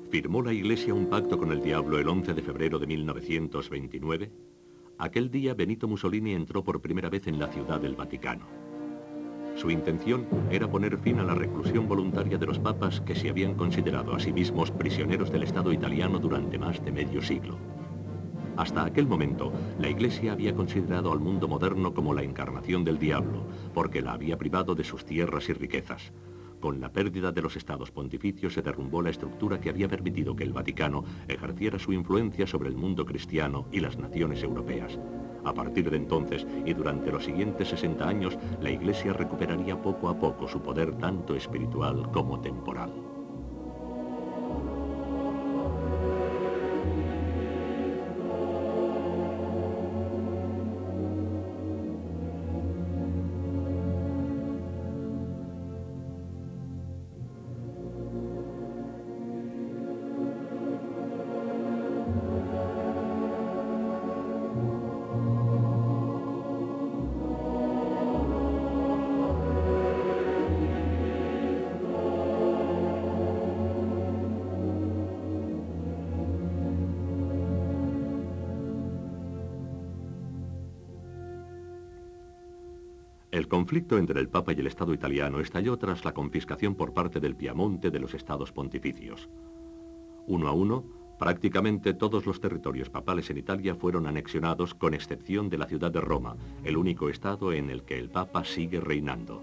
¿Firmó la Iglesia un pacto con el diablo el 11 de febrero de 1929? Aquel día Benito Mussolini entró por primera vez en la Ciudad del Vaticano. Su intención era poner fin a la reclusión voluntaria de los papas que se habían considerado a sí mismos prisioneros del Estado italiano durante más de medio siglo. Hasta aquel momento, la Iglesia había considerado al mundo moderno como la encarnación del diablo, porque la había privado de sus tierras y riquezas. Con la pérdida de los estados pontificios se derrumbó la estructura que había permitido que el Vaticano ejerciera su influencia sobre el mundo cristiano y las naciones europeas. A partir de entonces y durante los siguientes 60 años, la Iglesia recuperaría poco a poco su poder tanto espiritual como temporal. El conflicto entre el Papa y el Estado italiano estalló tras la confiscación por parte del Piamonte de los estados pontificios. Uno a uno, prácticamente todos los territorios papales en Italia fueron anexionados, con excepción de la ciudad de Roma, el único estado en el que el Papa sigue reinando.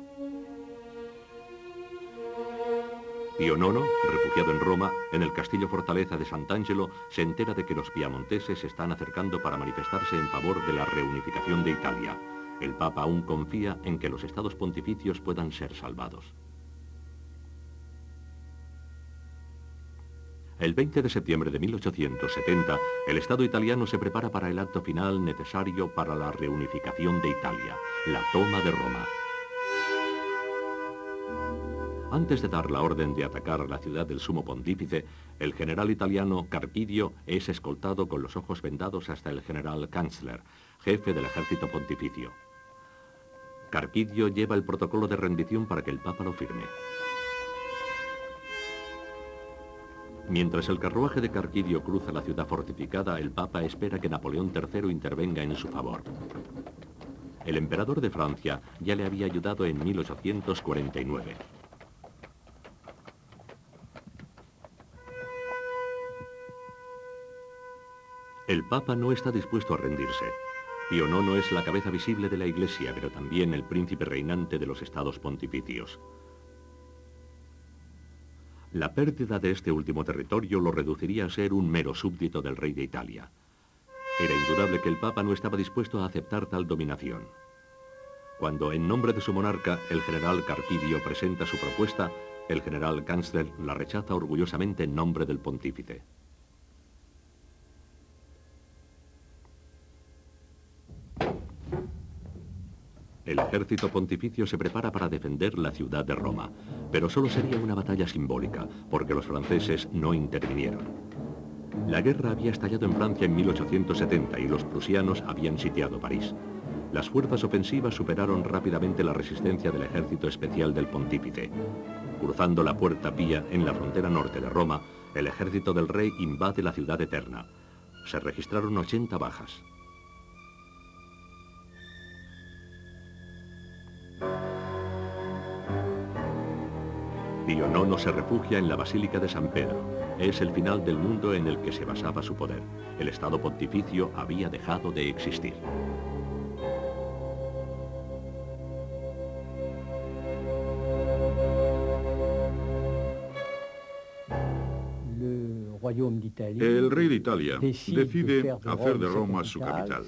Pío IX, refugiado en Roma, en el castillo fortaleza de Sant'Angelo, se entera de que los piamonteses se están acercando para manifestarse en favor de la reunificación de Italia. El Papa aún confía en que los estados pontificios puedan ser salvados. El 20 de septiembre de 1870, el Estado italiano se prepara para el acto final necesario para la reunificación de Italia, la toma de Roma. Antes de dar la orden de atacar la ciudad del sumo pontífice, el general italiano Carpidio es escoltado con los ojos vendados hasta el general Kanzler, jefe del ejército pontificio. Carpidio lleva el protocolo de rendición para que el Papa lo firme. Mientras el carruaje de Carpidio cruza la ciudad fortificada, el Papa espera que Napoleón III intervenga en su favor. El emperador de Francia ya le había ayudado en 1849. El Papa no está dispuesto a rendirse. Pío IX es la cabeza visible de la Iglesia, pero también el príncipe reinante de los estados pontificios. La pérdida de este último territorio lo reduciría a ser un mero súbdito del rey de Italia. Era indudable que el Papa no estaba dispuesto a aceptar tal dominación. Cuando, en nombre de su monarca, el general Carpidio presenta su propuesta, el general Kanzler la rechaza orgullosamente en nombre del pontífice. El ejército pontificio se prepara para defender la ciudad de Roma, pero solo sería una batalla simbólica, porque los franceses no intervinieron. La guerra había estallado en Francia en 1870 y los prusianos habían sitiado París. Las fuerzas ofensivas superaron rápidamente la resistencia del ejército especial del pontífice. Cruzando la Puerta Pía en la frontera norte de Roma, el ejército del rey invade la ciudad eterna. Se registraron 80 bajas. Pío IX se refugia en la Basílica de San Pedro. Es el final del mundo en el que se basaba su poder. El Estado pontificio había dejado de existir. El rey de Italia decide hacer de Roma su capital.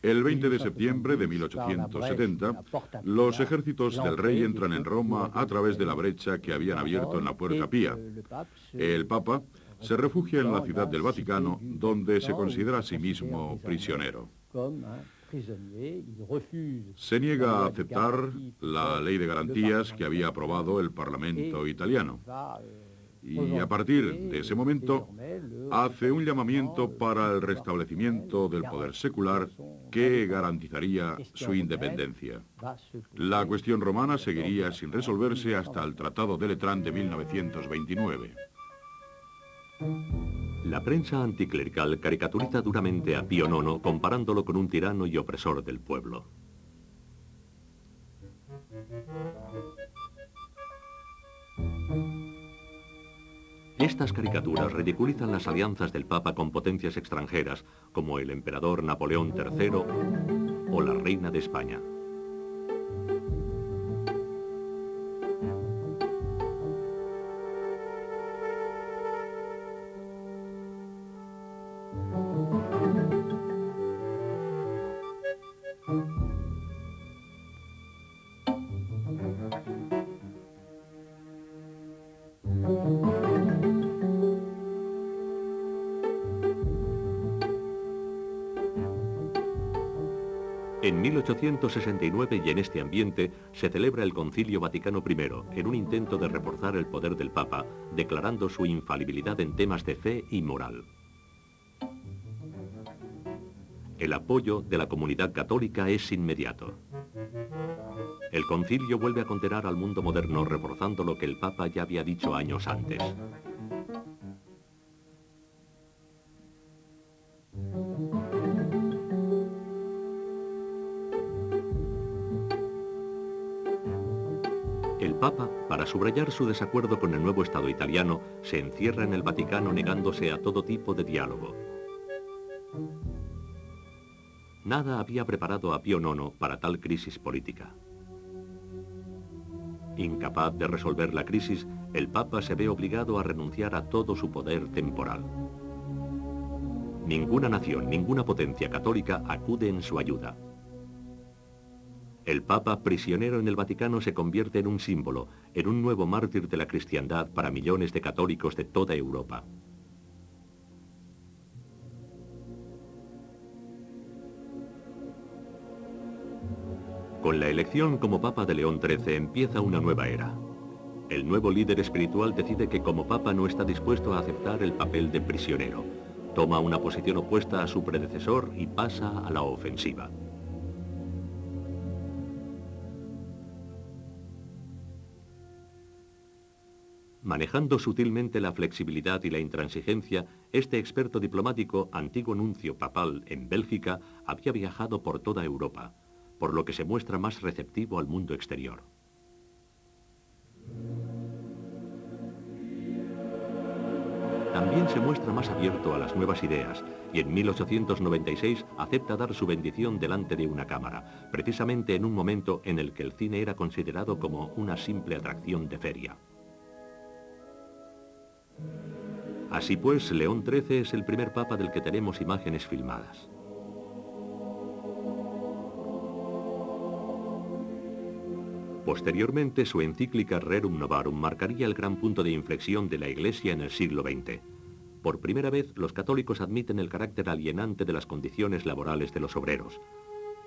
El 20 de septiembre de 1870, los ejércitos del rey entran en Roma a través de la brecha que habían abierto en la Puerta Pía. El Papa se refugia en la ciudad del Vaticano, donde se considera a sí mismo prisionero. Se niega a aceptar la ley de garantías que había aprobado el Parlamento italiano. Y a partir de ese momento hace un llamamiento para el restablecimiento del poder secular que garantizaría su independencia. La cuestión romana seguiría sin resolverse hasta el Tratado de Letrán de 1929. La prensa anticlerical caricaturiza duramente a Pío IX comparándolo con un tirano y opresor del pueblo. Estas caricaturas ridiculizan las alianzas del Papa con potencias extranjeras, como el emperador Napoleón III o la reina de España. En 1869 y en este ambiente se celebra el Concilio Vaticano I en un intento de reforzar el poder del Papa, declarando su infalibilidad en temas de fe y moral. El apoyo de la comunidad católica es inmediato. El concilio vuelve a condenar al mundo moderno reforzando lo que el Papa ya había dicho años antes. El Papa, para subrayar su desacuerdo con el nuevo Estado italiano, se encierra en el Vaticano negándose a todo tipo de diálogo. Nada había preparado a Pío IX para tal crisis política. Incapaz de resolver la crisis, el Papa se ve obligado a renunciar a todo su poder temporal. Ninguna nación, ninguna potencia católica acude en su ayuda. El Papa, prisionero en el Vaticano, se convierte en un símbolo, en un nuevo mártir de la cristiandad para millones de católicos de toda Europa. Con la elección como Papa de León XIII empieza una nueva era. El nuevo líder espiritual decide que como Papa no está dispuesto a aceptar el papel de prisionero. Toma una posición opuesta a su predecesor y pasa a la ofensiva. Manejando sutilmente la flexibilidad y la intransigencia, este experto diplomático, antiguo nuncio papal en Bélgica, había viajado por toda Europa, por lo que se muestra más receptivo al mundo exterior. También se muestra más abierto a las nuevas ideas y en 1896 acepta dar su bendición delante de una cámara, precisamente en un momento en el que el cine era considerado como una simple atracción de feria. Así pues, León XIII es el primer papa del que tenemos imágenes filmadas. Posteriormente, su encíclica Rerum Novarum marcaría el gran punto de inflexión de la Iglesia en el siglo XX. Por primera vez, los católicos admiten el carácter alienante de las condiciones laborales de los obreros.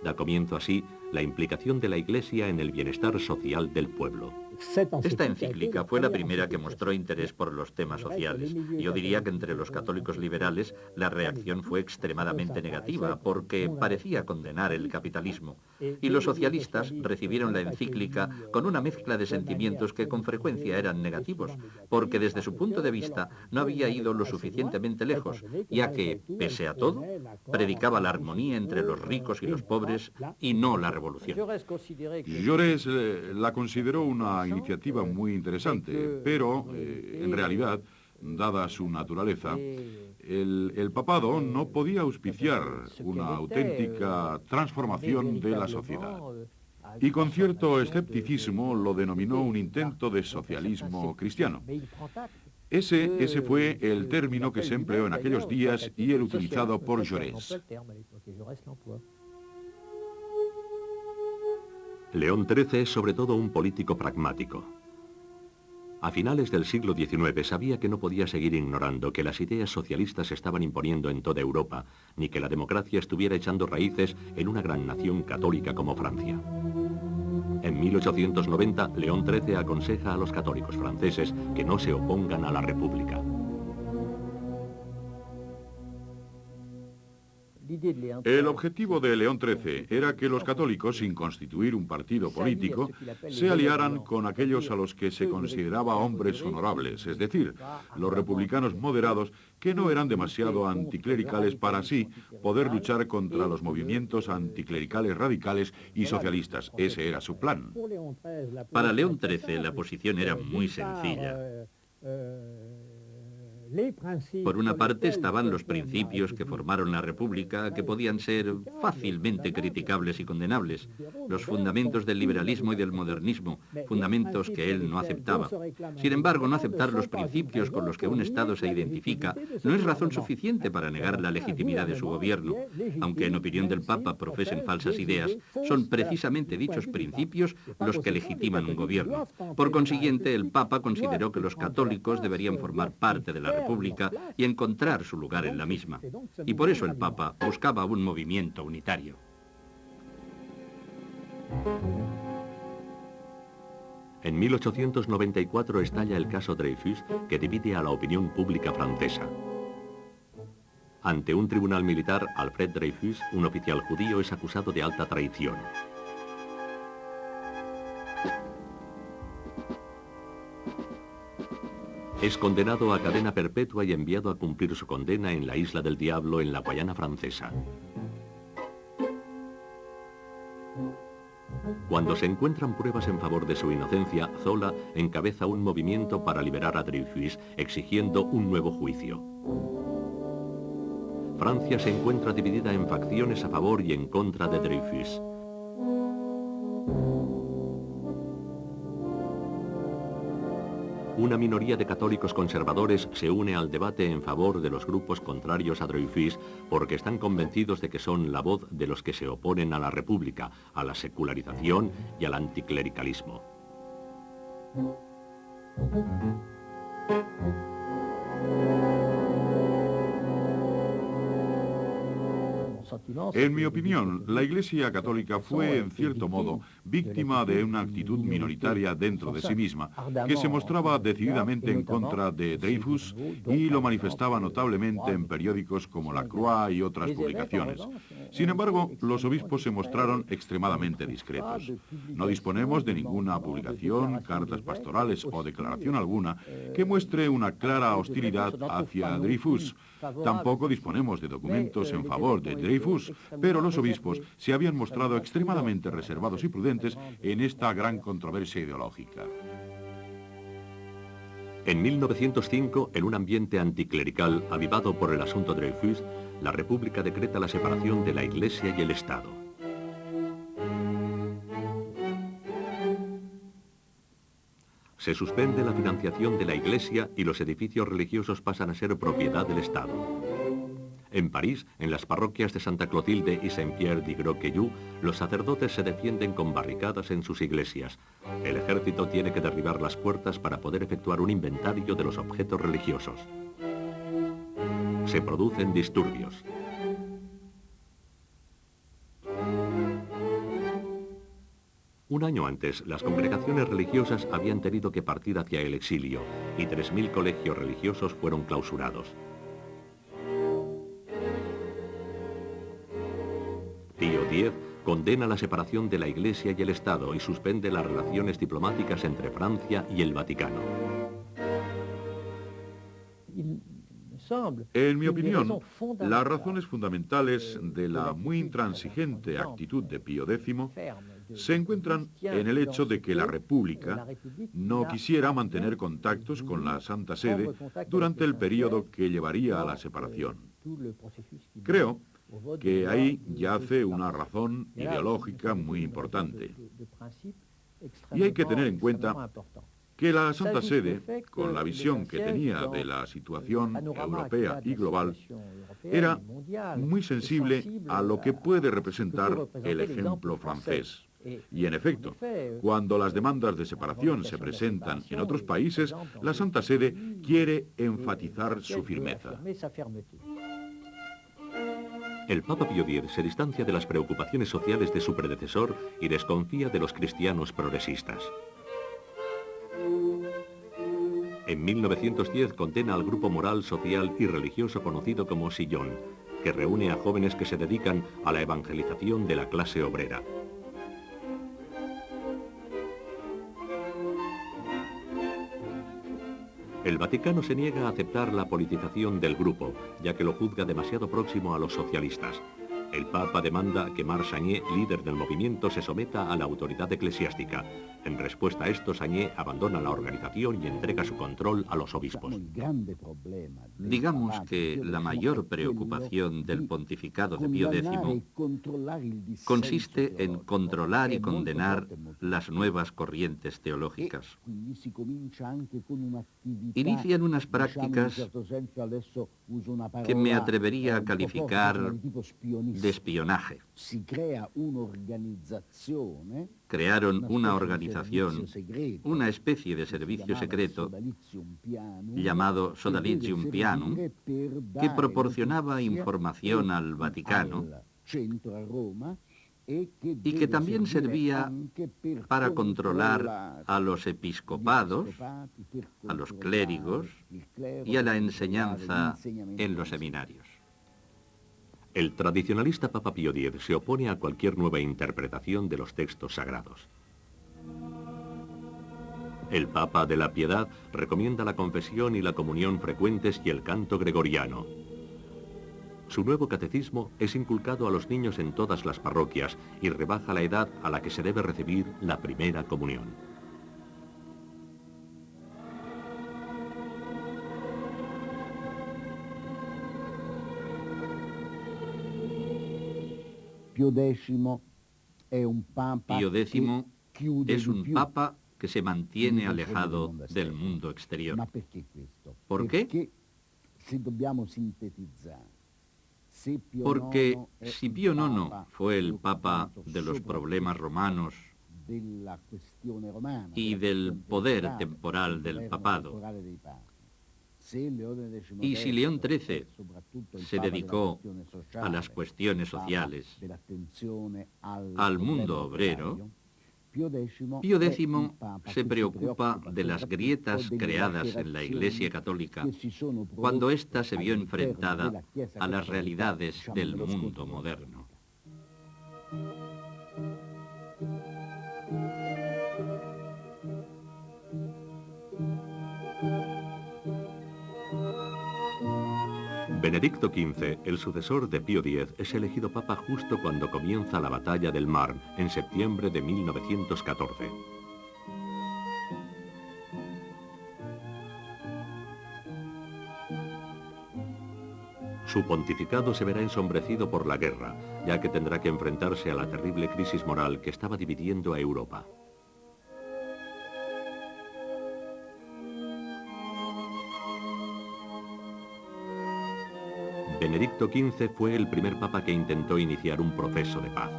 Da comienzo así la implicación de la Iglesia en el bienestar social del pueblo. Esta encíclica fue la primera que mostró interés por los temas sociales. Yo diría que entre los católicos liberales la reacción fue extremadamente negativa porque parecía condenar el capitalismo. Y los socialistas recibieron la encíclica con una mezcla de sentimientos que con frecuencia eran negativos, porque desde su punto de vista no había ido lo suficientemente lejos, ya que, pese a todo, predicaba la armonía entre los ricos y los pobres y no la revolución. Jaurès la consideró una iniciativa muy interesante, pero en realidad, dada su naturaleza, el papado no podía auspiciar una auténtica transformación de la sociedad. Y con cierto escepticismo lo denominó un intento de socialismo cristiano. Ese fue el término que se empleó en aquellos días y el utilizado por Jaurès. León XIII es sobre todo un político pragmático. A finales del siglo XIX sabía que no podía seguir ignorando que las ideas socialistas se estaban imponiendo en toda Europa, ni que la democracia estuviera echando raíces en una gran nación católica como Francia. En 1890, León XIII aconseja a los católicos franceses que no se opongan a la República. El objetivo de León XIII era que los católicos, sin constituir un partido político, se aliaran con aquellos a los que se consideraba hombres honorables, es decir, los republicanos moderados que no eran demasiado anticlericales para así poder luchar contra los movimientos anticlericales radicales y socialistas. Ese era su plan. Para León XIII la posición era muy sencilla. Por una parte estaban los principios que formaron la República, que podían ser fácilmente criticables y condenables, los fundamentos del liberalismo y del modernismo, fundamentos que él no aceptaba. Sin embargo, no aceptar los principios con los que un Estado se identifica no es razón suficiente para negar la legitimidad de su gobierno. Aunque en opinión del Papa profesen falsas ideas, son precisamente dichos principios los que legitiman un gobierno. Por consiguiente, el Papa consideró que los católicos deberían formar parte de la República y encontrar su lugar en la misma. Y por eso el Papa buscaba un movimiento unitario. En 1894 estalla el caso Dreyfus, que divide a la opinión pública francesa. Ante un tribunal militar, Alfred Dreyfus, un oficial judío, es acusado de alta traición. Es condenado a cadena perpetua y enviado a cumplir su condena en la Isla del Diablo, en la Guayana francesa. Cuando se encuentran pruebas en favor de su inocencia, Zola encabeza un movimiento para liberar a Dreyfus, exigiendo un nuevo juicio. Francia se encuentra dividida en facciones a favor y en contra de Dreyfus. Una minoría de católicos conservadores se une al debate en favor de los grupos contrarios a Dreyfus porque están convencidos de que son la voz de los que se oponen a la República, a la secularización y al anticlericalismo. En mi opinión, la Iglesia Católica fue, en cierto modo, víctima de una actitud minoritaria dentro de sí misma, que se mostraba decididamente en contra de Dreyfus y lo manifestaba notablemente en periódicos como La Croix y otras publicaciones. Sin embargo, los obispos se mostraron extremadamente discretos. No disponemos de ninguna publicación, cartas pastorales o declaración alguna que muestre una clara hostilidad hacia Dreyfus. Tampoco disponemos de documentos en favor de Dreyfus, pero los obispos se habían mostrado extremadamente reservados y prudentes en esta gran controversia ideológica. En 1905, en un ambiente anticlerical avivado por el asunto Dreyfus, la República decreta la separación de la Iglesia y el Estado. Se suspende la financiación de la Iglesia y los edificios religiosos pasan a ser propiedad del Estado. En París, en las parroquias de Santa Clotilde y Saint-Pierre-du-Gros-Caillou, los sacerdotes se defienden con barricadas en sus iglesias. El ejército tiene que derribar las puertas para poder efectuar un inventario de los objetos religiosos. Se producen disturbios. Un año antes, las congregaciones religiosas habían tenido que partir hacia el exilio y 3.000 colegios religiosos fueron clausurados. Pío X condena la separación de la Iglesia y el Estado y suspende las relaciones diplomáticas entre Francia y el Vaticano. En mi opinión, las razones fundamentales de la muy intransigente actitud de Pío X se encuentran en el hecho de que la República no quisiera mantener contactos con la Santa Sede durante el periodo que llevaría a la separación. Creo que ahí yace una razón ideológica muy importante. Y hay que tener en cuenta que la Santa Sede, con la visión que tenía de la situación europea y global, era muy sensible a lo que puede representar el ejemplo francés. Y en efecto, cuando las demandas de separación se presentan en otros países, la Santa Sede quiere enfatizar su firmeza. El Papa Pío X se distancia de las preocupaciones sociales de su predecesor y desconfía de los cristianos progresistas. En 1910 condena al grupo moral, social y religioso conocido como Sillón, que reúne a jóvenes que se dedican a la evangelización de la clase obrera. El Vaticano se niega a aceptar la politización del grupo, ya que lo juzga demasiado próximo a los socialistas. El Papa demanda que Marc Chagné, líder del movimiento, se someta a la autoridad eclesiástica. En respuesta a esto, Chagné abandona la organización y entrega su control a los obispos. Digamos que la mayor preocupación del pontificado de Pío X consiste en controlar y condenar las nuevas corrientes teológicas. Inician unas prácticas que me atrevería a calificar de espionaje. Crearon una organización, una especie de servicio secreto llamado Sodalitium Pianum, que proporcionaba información al Vaticano y que también servía para controlar a los episcopados, a los clérigos y a la enseñanza en los seminarios. El tradicionalista Papa Pío X se opone a cualquier nueva interpretación de los textos sagrados. El Papa de la Piedad recomienda la confesión y la comunión frecuentes y el canto gregoriano. Su nuevo catecismo es inculcado a los niños en todas las parroquias y rebaja la edad a la que se debe recibir la primera comunión. Pío X es un papa que se mantiene alejado del mundo exterior. ¿Por qué? Porque si Pío IX fue el papa de los problemas romanos y del poder temporal del papado, y si León XIII se dedicó a las cuestiones sociales, al mundo obrero, Pío X se preocupa de las grietas creadas en la Iglesia Católica cuando ésta se vio enfrentada a las realidades del mundo moderno. Benedicto XV, el sucesor de Pío X, es elegido papa justo cuando comienza la batalla del Marne, en septiembre de 1914. Su pontificado se verá ensombrecido por la guerra, ya que tendrá que enfrentarse a la terrible crisis moral que estaba dividiendo a Europa. Benedicto XV fue el primer papa que intentó iniciar un proceso de paz.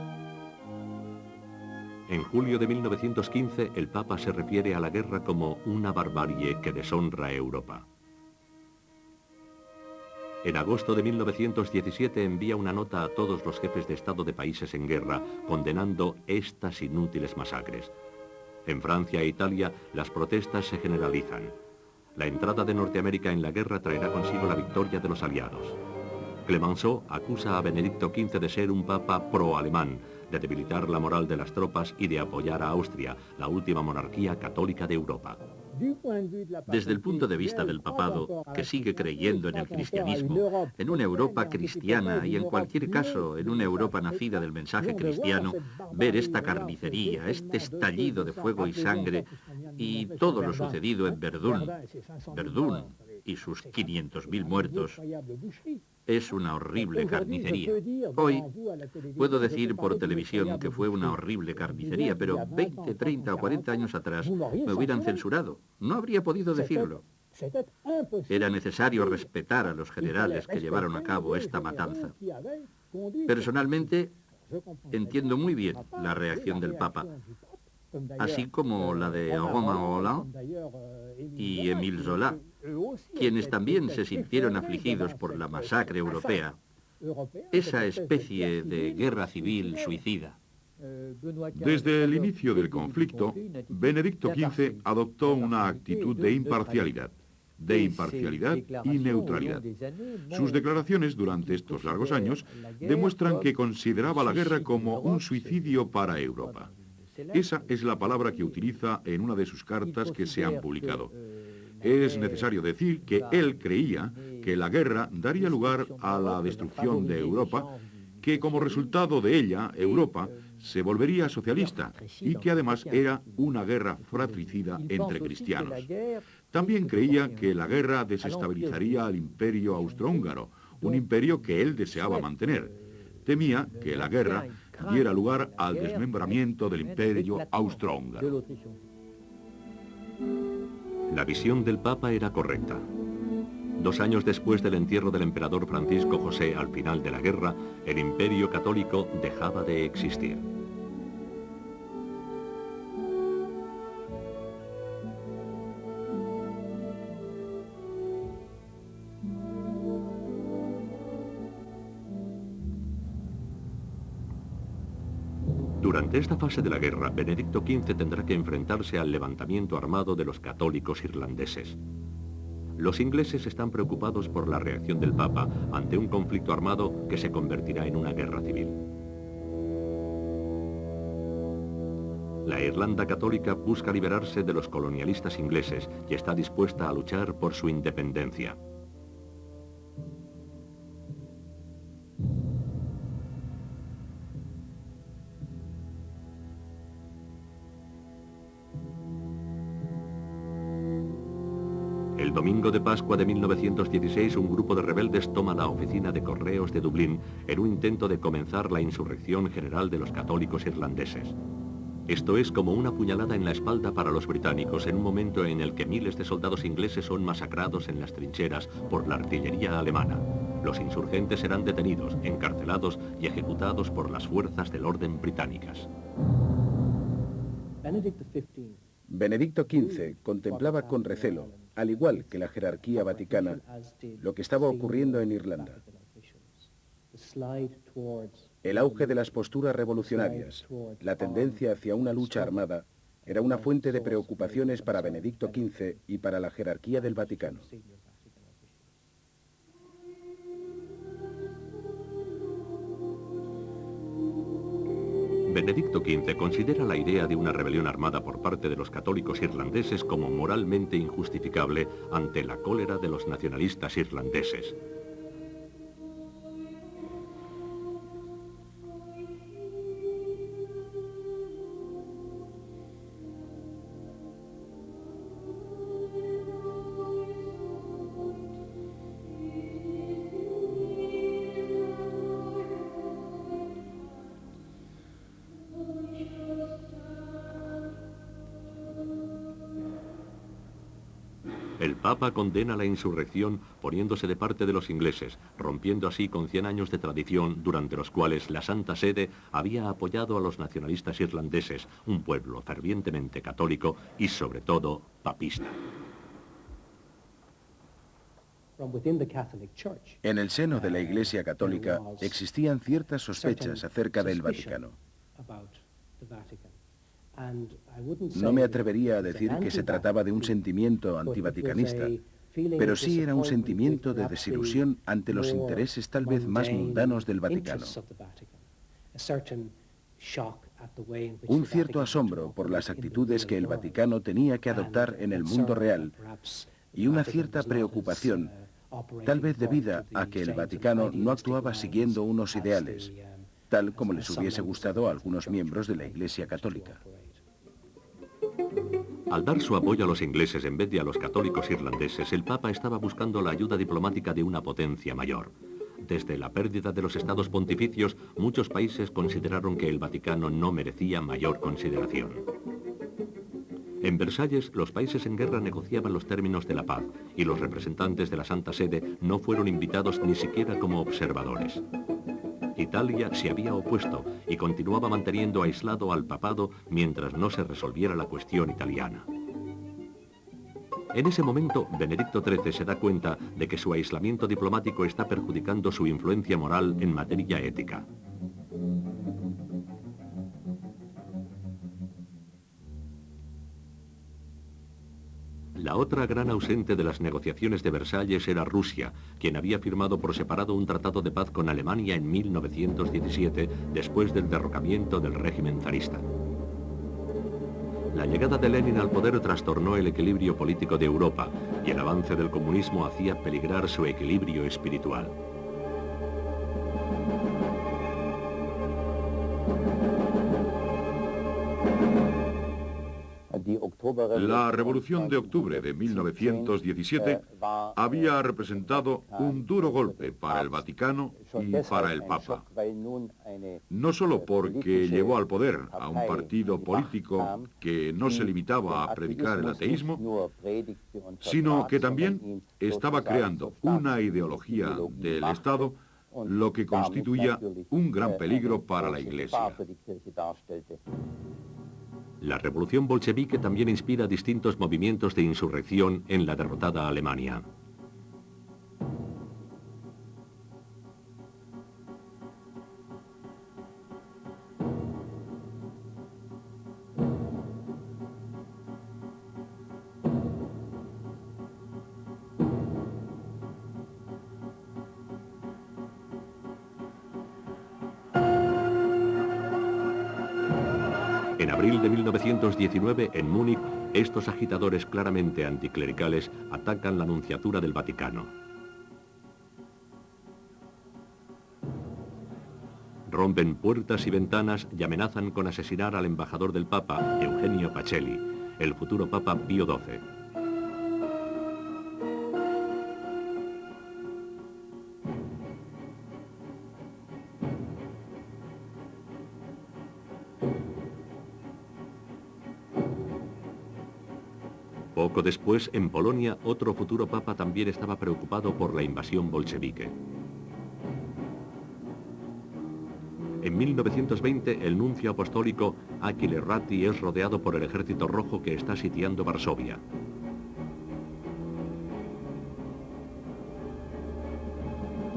En julio de 1915, el papa se refiere a la guerra como una barbarie que deshonra a Europa. En agosto de 1917 envía una nota a todos los jefes de Estado de países en guerra, condenando estas inútiles masacres. En Francia e Italia, las protestas se generalizan. La entrada de Norteamérica en la guerra traerá consigo la victoria de los aliados. Clemenceau acusa a Benedicto XV de ser un papa pro-alemán, de debilitar la moral de las tropas y de apoyar a Austria, la última monarquía católica de Europa. Desde el punto de vista del papado, que sigue creyendo en el cristianismo, en una Europa cristiana y en cualquier caso en una Europa nacida del mensaje cristiano, ver esta carnicería, este estallido de fuego y sangre y todo lo sucedido en Verdún y sus 500.000 muertos, es una horrible carnicería. Hoy puedo decir por televisión que fue una horrible carnicería, pero 20, 30 o 40 años atrás me hubieran censurado. No habría podido decirlo. Era necesario respetar a los generales que llevaron a cabo esta matanza. Personalmente, entiendo muy bien la reacción del Papa, así como la de Romain Rolland y Émile Zola, quienes también se sintieron afligidos por la masacre europea, esa especie de guerra civil suicida. Desde el inicio del conflicto, Benedicto XV adoptó una actitud de imparcialidad. de imparcialidad y neutralidad. Sus declaraciones durante estos largos años demuestran que consideraba la guerra como un suicidio para Europa. Esa es la palabra que utiliza en una de sus cartas que se han publicado. Es necesario decir que él creía que la guerra daría lugar a la destrucción de Europa, que como resultado de ella, Europa se volvería socialista y que además era una guerra fratricida entre cristianos. También creía que la guerra desestabilizaría al imperio austrohúngaro, un imperio que él deseaba mantener. Temía que la guerra diera lugar al desmembramiento del imperio austrohúngaro. La visión del Papa era correcta. 2 años después del entierro del emperador Francisco José al final de la guerra, el imperio católico dejaba de existir. Durante esta fase de la guerra, Benedicto XV tendrá que enfrentarse al levantamiento armado de los católicos irlandeses. Los ingleses están preocupados por la reacción del Papa ante un conflicto armado que se convertirá en una guerra civil. La Irlanda católica busca liberarse de los colonialistas ingleses y está dispuesta a luchar por su independencia. El domingo de Pascua de 1916, un grupo de rebeldes toma la oficina de correos de Dublín en un intento de comenzar la insurrección general de los católicos irlandeses. Esto es como una puñalada en la espalda para los británicos en un momento en el que miles de soldados ingleses son masacrados en las trincheras por la artillería alemana. Los insurgentes serán detenidos, encarcelados y ejecutados por las fuerzas del orden británicas. Benedicto XV contemplaba con recelo, al igual que la jerarquía vaticana, lo que estaba ocurriendo en Irlanda. El auge de las posturas revolucionarias, la tendencia hacia una lucha armada, era una fuente de preocupaciones para Benedicto XV y para la jerarquía del Vaticano. Benedicto XV considera la idea de una rebelión armada por parte de los católicos irlandeses como moralmente injustificable ante la cólera de los nacionalistas irlandeses. El Papa condena la insurrección poniéndose de parte de los ingleses, rompiendo así con 100 años de tradición durante los cuales la Santa Sede había apoyado a los nacionalistas irlandeses, un pueblo fervientemente católico y sobre todo papista. En el seno de la Iglesia Católica existían ciertas sospechas acerca del Vaticano. No me atrevería a decir que se trataba de un sentimiento antivaticanista, pero sí era un sentimiento de desilusión ante los intereses tal vez más mundanos del Vaticano. Un cierto asombro por las actitudes que el Vaticano tenía que adoptar en el mundo real y una cierta preocupación, tal vez debida a que el Vaticano no actuaba siguiendo unos ideales, tal como les hubiese gustado a algunos miembros de la Iglesia Católica. Al dar su apoyo a los ingleses en vez de a los católicos irlandeses, el Papa estaba buscando la ayuda diplomática de una potencia mayor. Desde la pérdida de los estados pontificios, muchos países consideraron que el Vaticano no merecía mayor consideración. En Versalles, los países en guerra negociaban los términos de la paz y los representantes de la Santa Sede no fueron invitados ni siquiera como observadores. Italia se había opuesto y continuaba manteniendo aislado al papado mientras no se resolviera la cuestión italiana. En ese momento, Benedicto XIII se da cuenta de que su aislamiento diplomático está perjudicando su influencia moral en materia ética. La otra gran ausente de las negociaciones de Versalles era Rusia, quien había firmado por separado un tratado de paz con Alemania en 1917, después del derrocamiento del régimen zarista. La llegada de Lenin al poder trastornó el equilibrio político de Europa y el avance del comunismo hacía peligrar su equilibrio espiritual. La Revolución de Octubre de 1917 había representado un duro golpe para el Vaticano y para el Papa. No solo porque llevó al poder a un partido político que no se limitaba a predicar el ateísmo, sino que también estaba creando una ideología del Estado, lo que constituía un gran peligro para la Iglesia. La revolución bolchevique también inspira distintos movimientos de insurrección en la derrotada Alemania. En abril de 1919, en Múnich, estos agitadores claramente anticlericales atacan la nunciatura del Vaticano. Rompen puertas y ventanas y amenazan con asesinar al embajador del Papa, Eugenio Pacelli, el futuro Papa Pío XII. Poco después, en Polonia, otro futuro papa también estaba preocupado por la invasión bolchevique. En 1920, el nuncio apostólico Achille Ratti es rodeado por el ejército rojo que está sitiando Varsovia.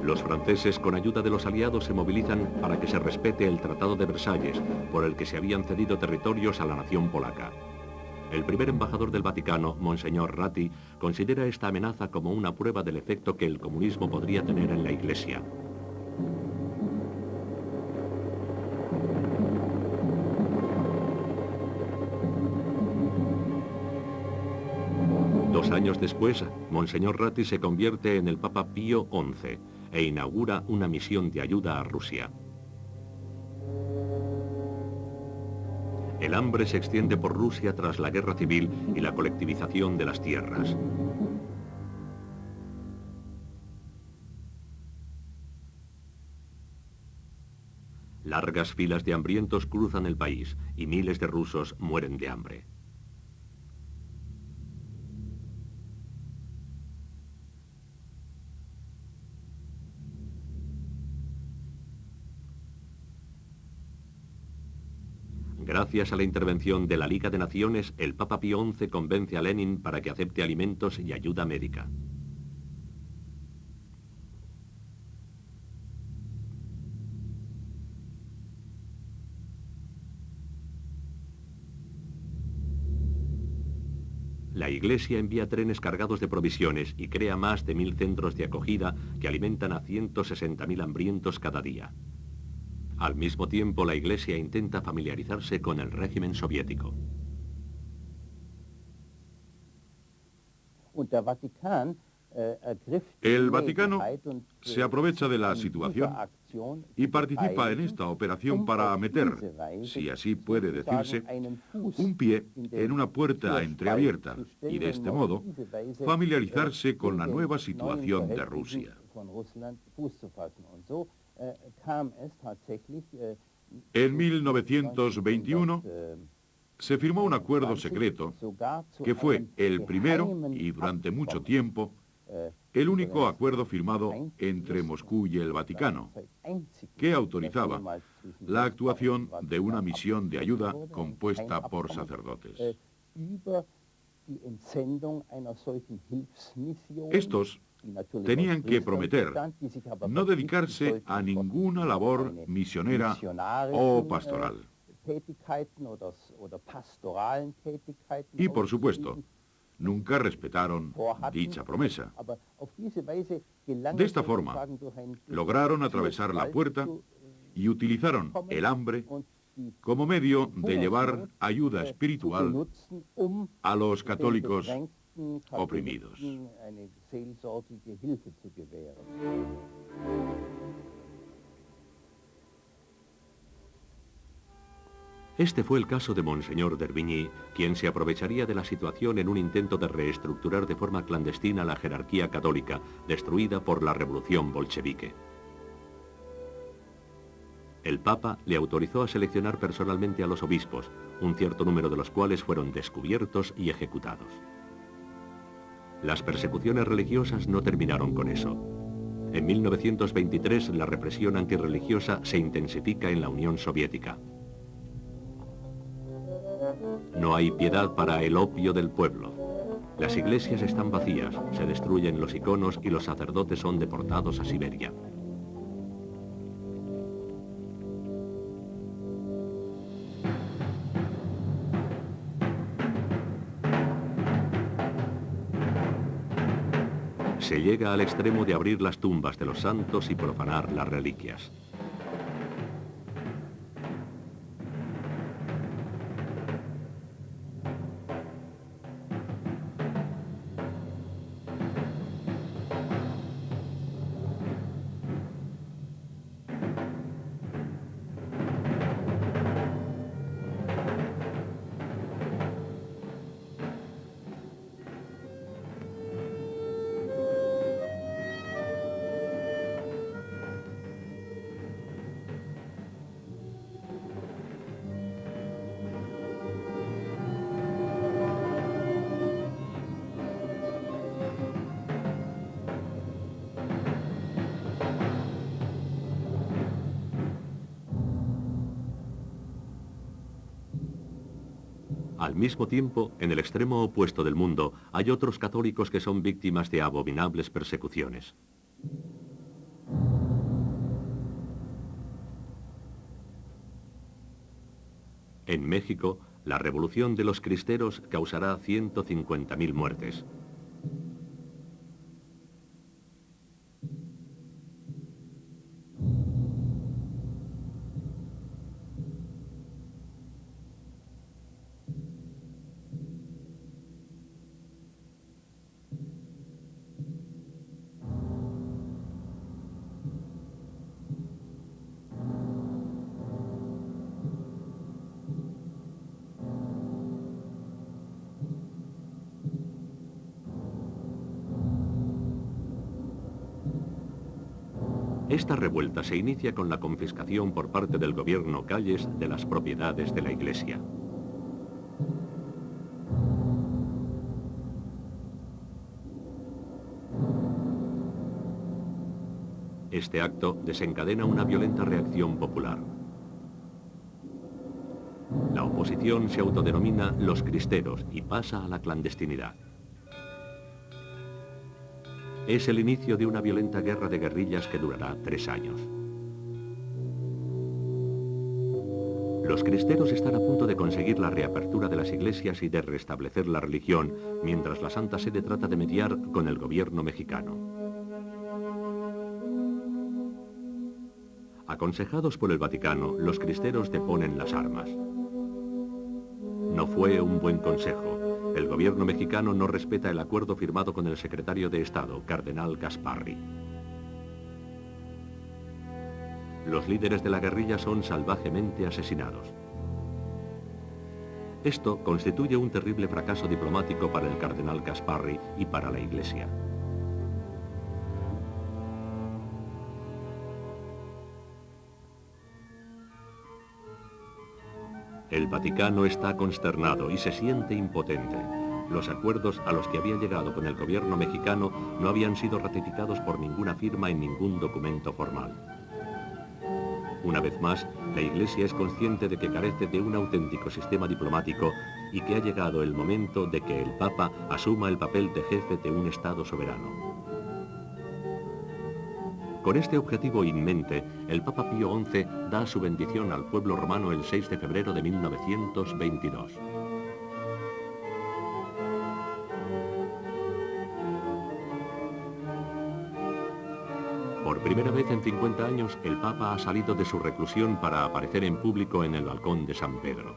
Los franceses, con ayuda de los aliados, se movilizan para que se respete el Tratado de Versalles, por el que se habían cedido territorios a la nación polaca. El primer embajador del Vaticano, Monseñor Ratti, considera esta amenaza como una prueba del efecto que el comunismo podría tener en la Iglesia. Dos años después, Monseñor Ratti se convierte en el Papa Pío XI e inaugura una misión de ayuda a Rusia. El hambre se extiende por Rusia tras la guerra civil y la colectivización de las tierras. Largas filas de hambrientos cruzan el país y miles de rusos mueren de hambre. Gracias a la intervención de la Liga de Naciones, el Papa Pío XI convence a Lenin para que acepte alimentos y ayuda médica. La Iglesia envía trenes cargados de provisiones y crea más de 1000 centros de acogida que alimentan a 160.000 hambrientos cada día. Al mismo tiempo, la Iglesia intenta familiarizarse con el régimen soviético. El Vaticano se aprovecha de la situación y participa en esta operación para meter, si así puede decirse, un pie en una puerta entreabierta y de este modo familiarizarse con la nueva situación de Rusia. En 1921 se firmó un acuerdo secreto que fue el primero y durante mucho tiempo el único acuerdo firmado entre Moscú y el Vaticano, que autorizaba la actuación de una misión de ayuda compuesta por sacerdotes. Estos tenían que prometer no dedicarse a ninguna labor misionera o pastoral. Y por supuesto, nunca respetaron dicha promesa. De esta forma, lograron atravesar la puerta y utilizaron el hambre como medio de llevar ayuda espiritual a los católicos oprimidos. Este fue el caso de Monseñor d'Herbigny, quien se aprovecharía de la situación en un intento de reestructurar de forma clandestina la jerarquía católica, destruida por la revolución bolchevique. El Papa le autorizó a seleccionar personalmente a los obispos, un cierto número de los cuales fueron descubiertos y ejecutados. Las persecuciones religiosas no terminaron con eso. En 1923 la represión antirreligiosa se intensifica en la Unión Soviética. No hay piedad para el opio del pueblo. Las iglesias están vacías, se destruyen los iconos y los sacerdotes son deportados a Siberia. Se llega al extremo de abrir las tumbas de los santos y profanar las reliquias. Al mismo tiempo, en el extremo opuesto del mundo, hay otros católicos que son víctimas de abominables persecuciones. En México, la revolución de los cristeros causará 150.000 muertes. Esta revuelta se inicia con la confiscación por parte del gobierno Calles de las propiedades de la Iglesia. Este acto desencadena una violenta reacción popular. La oposición se autodenomina los cristeros y pasa a la clandestinidad. Es el inicio de una violenta guerra de guerrillas que durará 3 años. Los cristeros están a punto de conseguir la reapertura de las iglesias y de restablecer la religión, mientras la Santa Sede trata de mediar con el gobierno mexicano. Aconsejados por el Vaticano, los cristeros deponen las armas. No fue un buen consejo. El gobierno mexicano no respeta el acuerdo firmado con el secretario de Estado, Cardenal Gasparri. Los líderes de la guerrilla son salvajemente asesinados. Esto constituye un terrible fracaso diplomático para el Cardenal Gasparri y para la Iglesia. El Vaticano está consternado y se siente impotente. Los acuerdos a los que había llegado con el gobierno mexicano no habían sido ratificados por ninguna firma en ningún documento formal. Una vez más, la Iglesia es consciente de que carece de un auténtico sistema diplomático y que ha llegado el momento de que el Papa asuma el papel de jefe de un Estado soberano. Con este objetivo en mente, el Papa Pío XI da su bendición al pueblo romano el 6 de febrero de 1922. Por primera vez en 50 años, el Papa ha salido de su reclusión para aparecer en público en el balcón de San Pedro.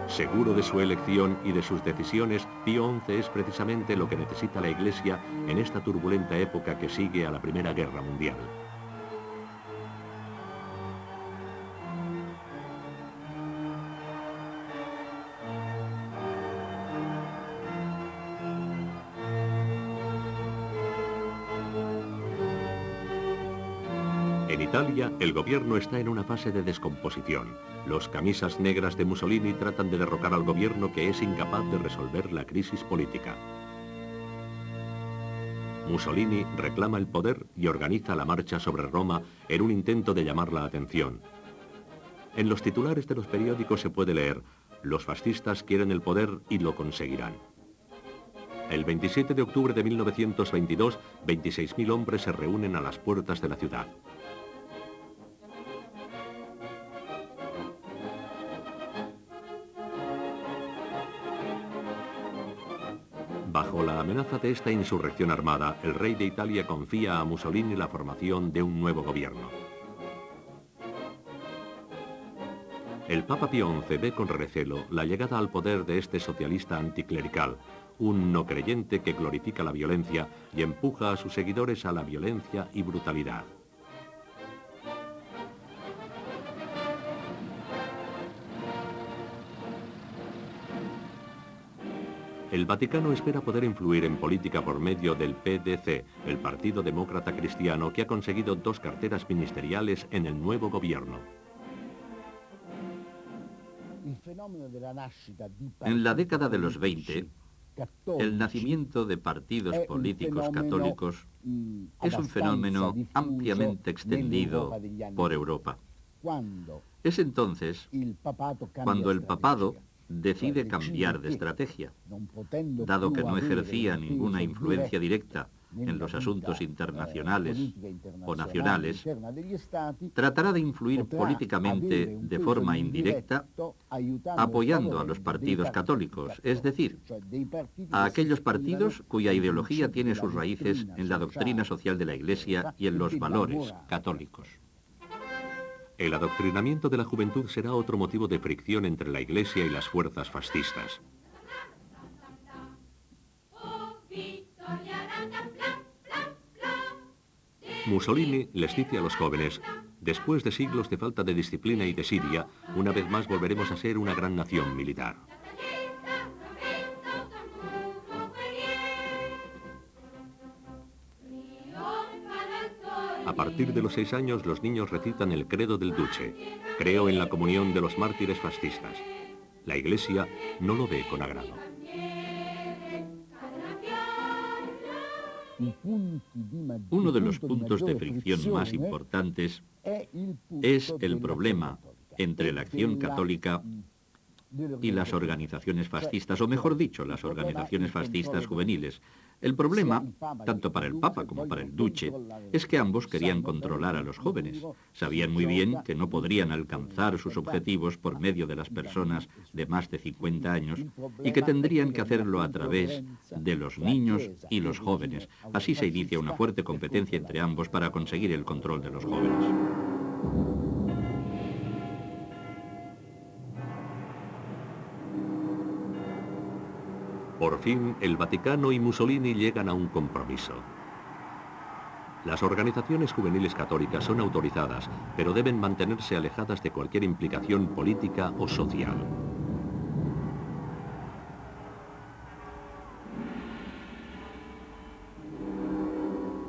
Seguro de su elección y de sus decisiones, Pío XI es precisamente lo que necesita la Iglesia en esta turbulenta época que sigue a la Primera Guerra Mundial. En Italia, el gobierno está en una fase de descomposición. Los camisas negras de Mussolini tratan de derrocar al gobierno que es incapaz de resolver la crisis política. Mussolini reclama el poder y organiza la marcha sobre Roma en un intento de llamar la atención. En los titulares de los periódicos se puede leer: los fascistas quieren el poder y lo conseguirán. El 27 de octubre de 1922, 26.000 hombres se reúnen a las puertas de la ciudad. Bajo la amenaza de esta insurrección armada, el rey de Italia confía a Mussolini la formación de un nuevo gobierno. El Papa Pío XI ve con recelo la llegada al poder de este socialista anticlerical, un no creyente que glorifica la violencia y empuja a sus seguidores a la violencia y brutalidad. El Vaticano espera poder influir en política por medio del PDC, el Partido Demócrata Cristiano, que ha conseguido 2 carteras ministeriales en el nuevo gobierno. En la década de los 20, el nacimiento de partidos políticos católicos es un fenómeno ampliamente extendido por Europa. Es entonces cuando el papado decide cambiar de estrategia. Dado que no ejercía ninguna influencia directa en los asuntos internacionales o nacionales, tratará de influir políticamente de forma indirecta, apoyando a los partidos católicos, es decir, a aquellos partidos cuya ideología tiene sus raíces en la doctrina social de la Iglesia y en los valores católicos. El adoctrinamiento de la juventud será otro motivo de fricción entre la Iglesia y las fuerzas fascistas. Mussolini les dice a los jóvenes: después de siglos de falta de disciplina y desidia, una vez más volveremos a ser una gran nación militar. A partir de los 6 años, los niños recitan el credo del Duce: creo en la comunión de los mártires fascistas. La Iglesia no lo ve con agrado. Uno de los puntos de fricción más importantes es el problema entre la acción católica y las organizaciones fascistas, o mejor dicho, las organizaciones fascistas juveniles. El problema, tanto para el Papa como para el Duce, es que ambos querían controlar a los jóvenes. Sabían muy bien que no podrían alcanzar sus objetivos por medio de las personas de más de 50 años y que tendrían que hacerlo a través de los niños y los jóvenes. Así se inicia una fuerte competencia entre ambos para conseguir el control de los jóvenes. Por fin, el Vaticano y Mussolini llegan a un compromiso. Las organizaciones juveniles católicas son autorizadas, pero deben mantenerse alejadas de cualquier implicación política o social.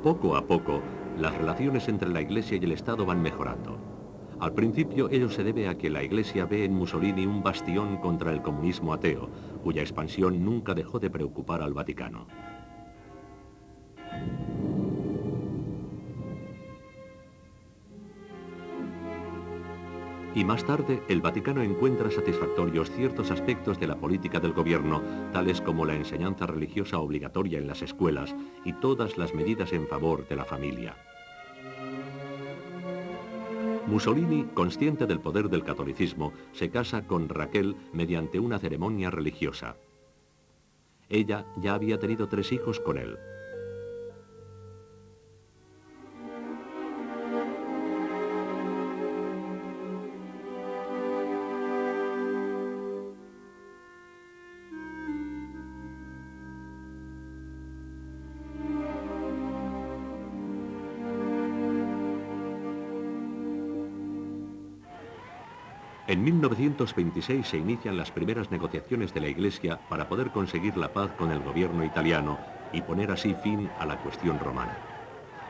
Poco a poco, las relaciones entre la Iglesia y el Estado van mejorando. Al principio, ello se debe a que la Iglesia ve en Mussolini un bastión contra el comunismo ateo, cuya expansión nunca dejó de preocupar al Vaticano. Y más tarde, el Vaticano encuentra satisfactorios ciertos aspectos de la política del gobierno, tales como la enseñanza religiosa obligatoria en las escuelas y todas las medidas en favor de la familia. Mussolini, consciente del poder del catolicismo, se casa con Raquel mediante una ceremonia religiosa. Ella ya había tenido 3 hijos con él. En 1926 se inician las primeras negociaciones de la Iglesia para poder conseguir la paz con el gobierno italiano y poner así fin a la cuestión romana.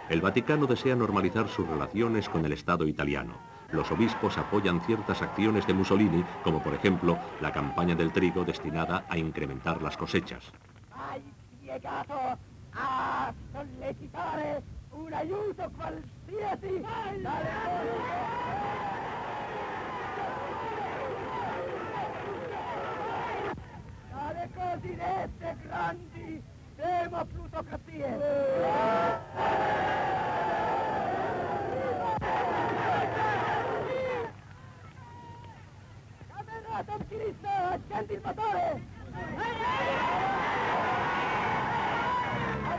El Vaticano desea normalizar sus relaciones con el Estado italiano. Los obispos apoyan ciertas acciones de Mussolini, como por ejemplo la campaña del trigo destinada a incrementar las cosechas. Hai piegato a sollecitare un aiuto qualsiasi dalle cosiddette grandi demoplutocrazie. Camerata optimista, accendi il motore!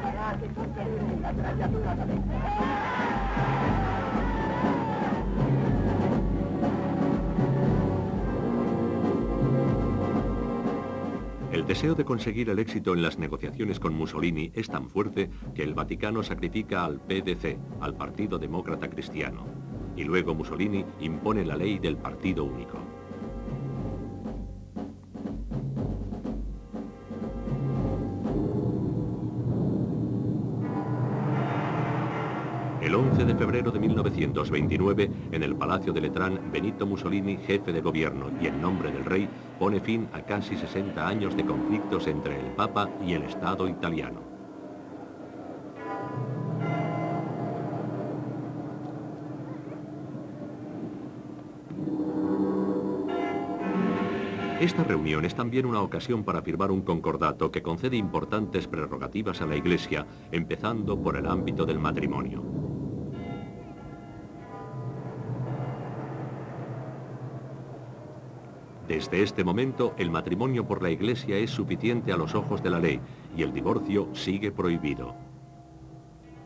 Avanti, conferire la gladiatura da El deseo de conseguir el éxito en las negociaciones con Mussolini es tan fuerte que el Vaticano sacrifica al PDC, al Partido Demócrata Cristiano, y luego Mussolini impone la ley del partido único. El 11 de febrero de 1929, en el Palacio de Letrán, Benito Mussolini, jefe de gobierno y en nombre del rey, pone fin a casi 60 años de conflictos entre el Papa y el Estado italiano. Esta reunión es también una ocasión para firmar un concordato que concede importantes prerrogativas a la Iglesia, empezando por el ámbito del matrimonio. Desde este momento, el matrimonio por la Iglesia es suficiente a los ojos de la ley y el divorcio sigue prohibido.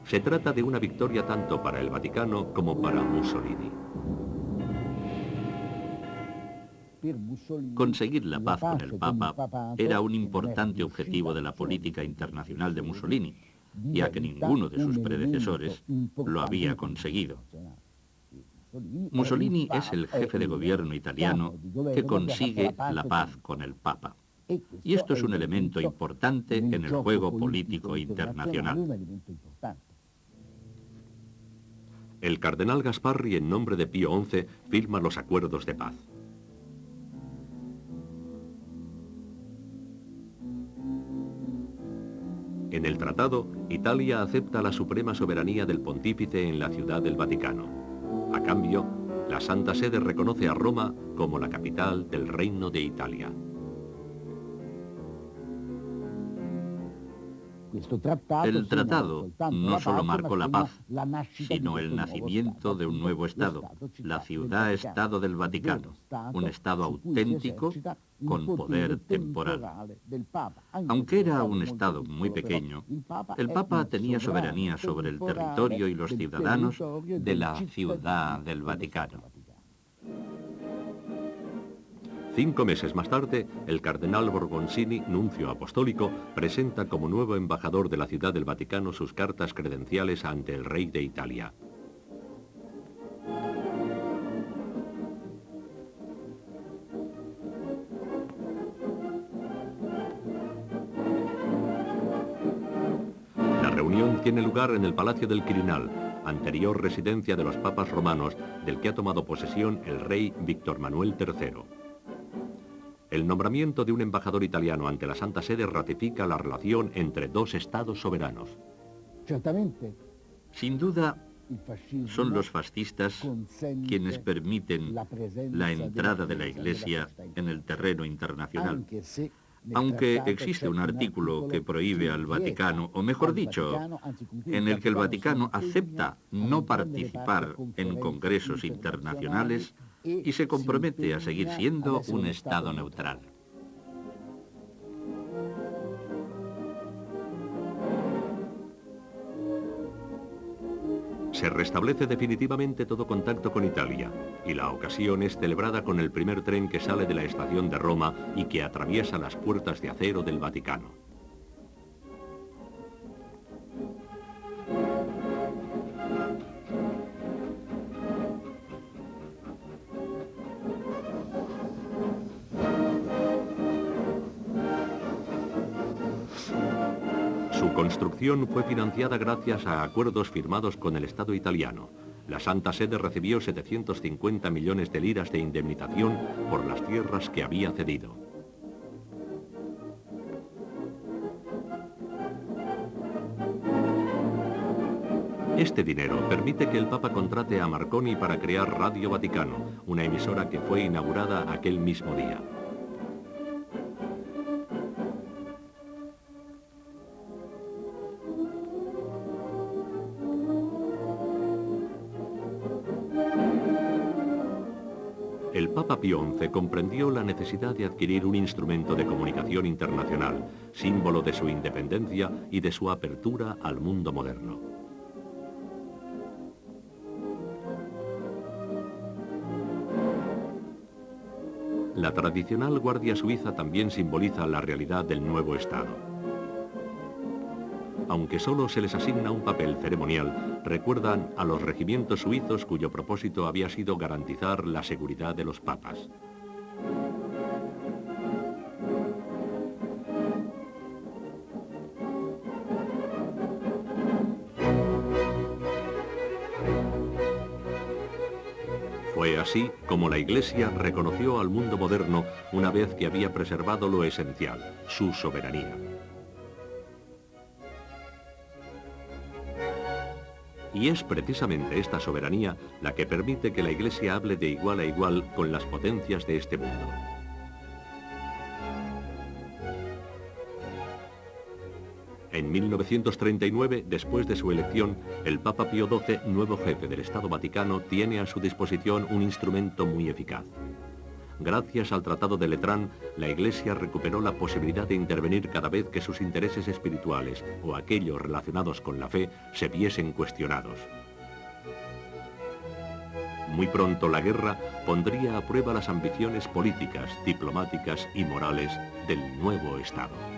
Se trata de una victoria tanto para el Vaticano como para Mussolini. Conseguir la paz con el Papa era un importante objetivo de la política internacional de Mussolini, ya que ninguno de sus predecesores lo había conseguido. Mussolini es el jefe de gobierno italiano que consigue la paz con el Papa. Y esto es un elemento importante en el juego político internacional. El cardenal Gasparri, en nombre de Pío XI, firma los acuerdos de paz. En el tratado, Italia acepta la suprema soberanía del pontífice en la Ciudad del Vaticano. A cambio, la Santa Sede reconoce a Roma como la capital del Reino de Italia. El tratado no solo marcó la paz, sino el nacimiento de un nuevo Estado, la Ciudad-Estado del Vaticano, un Estado auténtico con poder temporal. Aunque era un Estado muy pequeño, el Papa tenía soberanía sobre el territorio y los ciudadanos de la Ciudad del Vaticano. 5 meses más tarde, el cardenal Borgoncini, nuncio apostólico, presenta como nuevo embajador de la Ciudad del Vaticano sus cartas credenciales ante el rey de Italia. La reunión tiene lugar en el Palacio del Quirinal, anterior residencia de los papas romanos, del que ha tomado posesión el rey Víctor Manuel III. El nombramiento de un embajador italiano ante la Santa Sede ratifica la relación entre 2 estados soberanos. Sin duda, son los fascistas quienes permiten la entrada de la Iglesia en el terreno internacional, Aunque existe un artículo que prohíbe al Vaticano, o mejor dicho, en el que el Vaticano acepta no participar en congresos internacionales y se compromete a seguir siendo un Estado neutral. Se restablece definitivamente todo contacto con Italia, y la ocasión es celebrada con el primer tren que sale de la estación de Roma y que atraviesa las puertas de acero del Vaticano. Su construcción fue financiada gracias a acuerdos firmados con el Estado italiano. La Santa Sede recibió 750 millones de liras de indemnización por las tierras que había cedido. Este dinero permite que el Papa contrate a Marconi para crear Radio Vaticano, una emisora que fue inaugurada aquel mismo día. El Papa Pío XI comprendió la necesidad de adquirir un instrumento de comunicación internacional, símbolo de su independencia y de su apertura al mundo moderno. La tradicional Guardia Suiza también simboliza la realidad del nuevo Estado. Aunque solo se les asigna un papel ceremonial, recuerdan a los regimientos suizos cuyo propósito había sido garantizar la seguridad de los papas. Fue así como la Iglesia reconoció al mundo moderno una vez que había preservado lo esencial, su soberanía. Y es precisamente esta soberanía la que permite que la Iglesia hable de igual a igual con las potencias de este mundo. En 1939, después de su elección, el Papa Pío XII, nuevo jefe del Estado Vaticano, tiene a su disposición un instrumento muy eficaz. Gracias al Tratado de Letrán, la Iglesia recuperó la posibilidad de intervenir cada vez que sus intereses espirituales o aquellos relacionados con la fe se viesen cuestionados. Muy pronto la guerra pondría a prueba las ambiciones políticas, diplomáticas y morales del nuevo Estado.